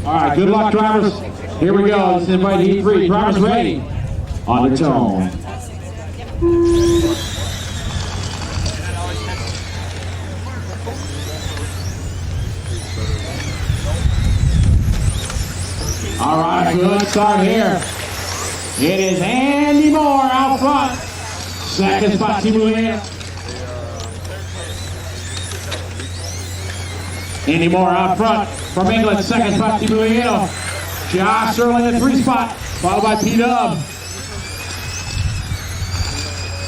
All right, good luck, drivers. Here we go. Let's invite heat 3. Drivers ready. On the tone. All right, good start here. It is Andy Moore out front. Second spot, Team Leader. Andy Moore out front from England. Second spot, Team Leader. Josh Early in the 3 spot, followed by P-Dub.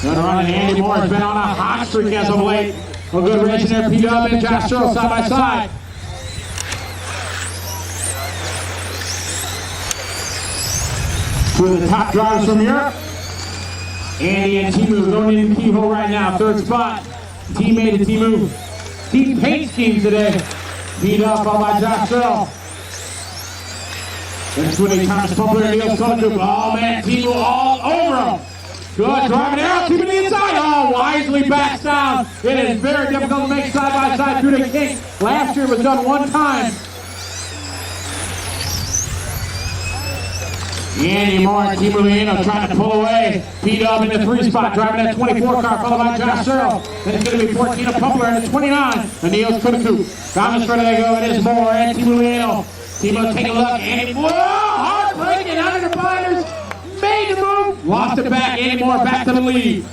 Good run, and Andy Moore has been on a hot streak as of late. A good racing there, P-Dub and Josh Early side by side. Two of the top drivers from Europe. Andy and Timu going into the keyhole right now. Third spot, teammate and Timu. Team paint scheme today. P-Dub followed by Josh Early. That's when he Thomas Pumper and Neil Sutton. Oh man, Timu all over him. Good driving arrow, Timu to the inside. Oh, wisely backs down. It is very difficult to make side by side through the kink. Last year it was done one time. Andy Moore and Team Leano trying to pull away. P-Dub in the 3 spot, driving that 24 car, followed by Josh Searle. Then it's going to be 14 of Pumper in the 29. And Neil's Kudaku. Down the straight they go. It is Moore and Team Leano. Timo, take a look. Andy Moore, hard breaking under the binders. Made the move. Lost it back. Andy Moore back to the lead.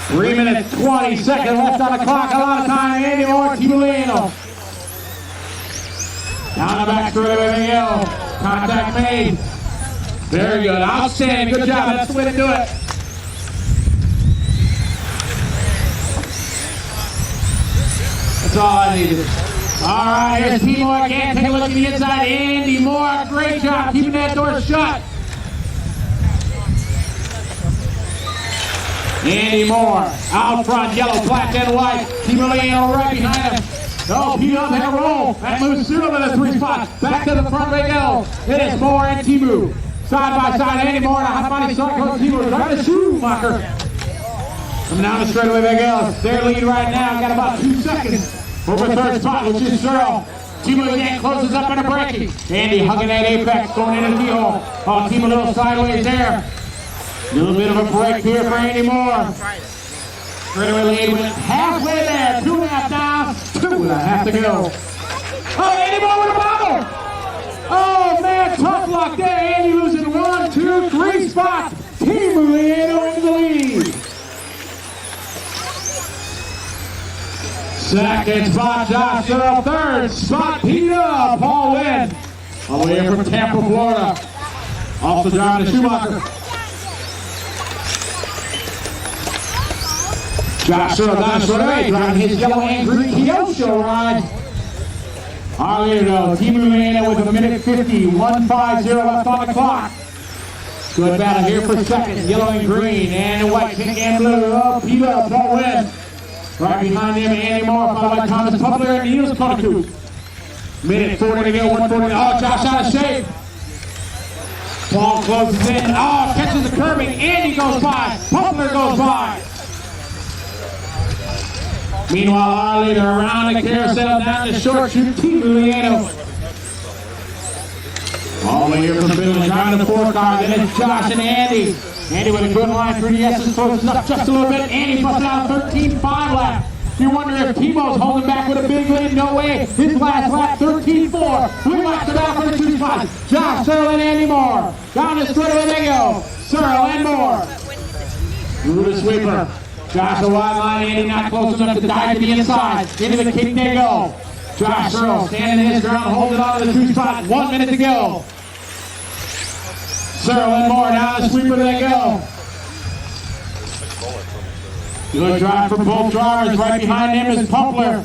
3 minutes, 20 seconds left on the clock. A lot of time. Andy Moore, Timo Leano. Down the back straightaway they go. Contact made. Very good. Outstanding. Good job. That's the way to do it. That's all I needed. All right, here's T-Moore again. Take a look at the inside. Andy Moore, great job keeping that door shut. Andy Moore out front, yellow, black, and white. T-Moore right behind him. Oh, P-Dub had a roll. That moves Cyril in the 3 spot. Back to the front they go. It is Moore and Timu. Side by side, Andy Moore and a hot body cyclone. Timu driving the Schumacher. Coming down the straightaway they go. Their lead right now, got about 2 seconds. Over third spot, which is Cyril. Timu again closes up in a braking. Andy hugging that apex, going into the keyhole. Oh, Timu a little sideways there. A little bit of a break here for Andy Moore. Straightaway lead went halfway there. 2.5 down, 2.5 to go. Oh, Andy Moore with a bobble. Oh, man, tough luck there. Andy losing 1, 2, 3 spots. Timu into the lead. Second spot, Josh Earle. Third spot, P-Dub. Paul Wynn. All the way in from Tampa, Florida. Also driving the Schumacher. Josh Earle down the straightaway, driving his yellow and green Kyosho ride. All right, here go. Team Leano with 1:50, 1:50 left on the clock. Good battle here for second. Yellow and green, and white, pink and blue. Oh, P-Dub, Paul Wynn. Right behind him, Andy Moore, followed by Thomas Pupler and Niels Konaku. 1:40 to go, 1:40. Oh, Josh out of shape. Paul closes in. Oh, catches the curbing. Andy goes by. Pupler goes by. Meanwhile, our leader around the carousel down the short chute, Team Leano. All the way here from Finland, driving the 4 car. Then it's Josh and Andy. Andy with a good line through the S's, closes up just a little bit. Andy busted out 13.5 lap. You wonder if Tebo's holding back with a big lead. No way. His last lap, 13.4. We locked it out for the 2 spots. Josh, Searle, and Andy Moore. Down the straightaway they go. Searle and Moore. Through the sweeper. Josh a wide line. Andy not close enough to dive to the inside. Into the kick they go. Josh Searle standing his ground, holding on to the 2 spot. 1 minute to go. Searle and Moore down the sweeper they go. Good drive for both drivers. Right behind them is Pupler.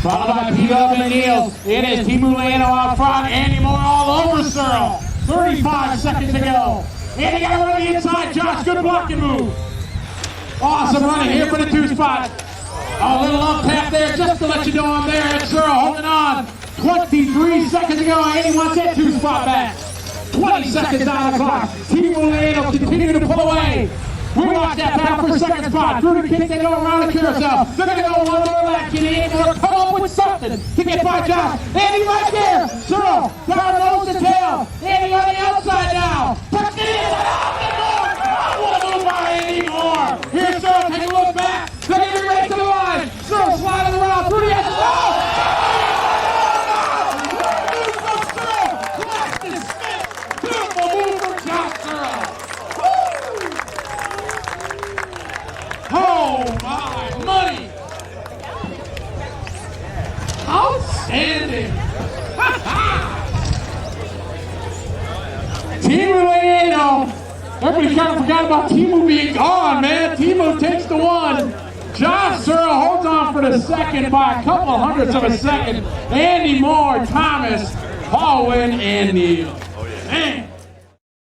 Followed by P-Dub and Niels. It is Team Leano out front. Andy Moore all over Searle. 35 seconds to go. Andy got to run the inside. Josh, good blocking move. Awesome running here for the 2 spot. A little up tap there just to let you know I'm there. It's Searle holding on. 23 seconds to go. Andy wants that 2 spot back. 20 seconds on the clock. Team Leano continue to pull away. We watch that battle for second spot. Through the kick, they go around the carousel. They're going to go one more lap. Can Andy Moore come up with something? nothing. Kick it by Josh. Andy right there. Cyril down nose to tail. Andy on the outside now. Tucked it in. Oh, what a move by Andy Moore. Here's Cyril. Take a look back. Taking it right to the line. Cyril sliding around. Rudy has to go. Oh my money! Outstanding! Timu Leano. Everybody kind of forgot about Timu being gone, man. Timu takes the one. Josh Cyril holds on for the second by a couple hundredths of a second. Andy Moore, Thomas, Paul Wynn, and Neal. Man.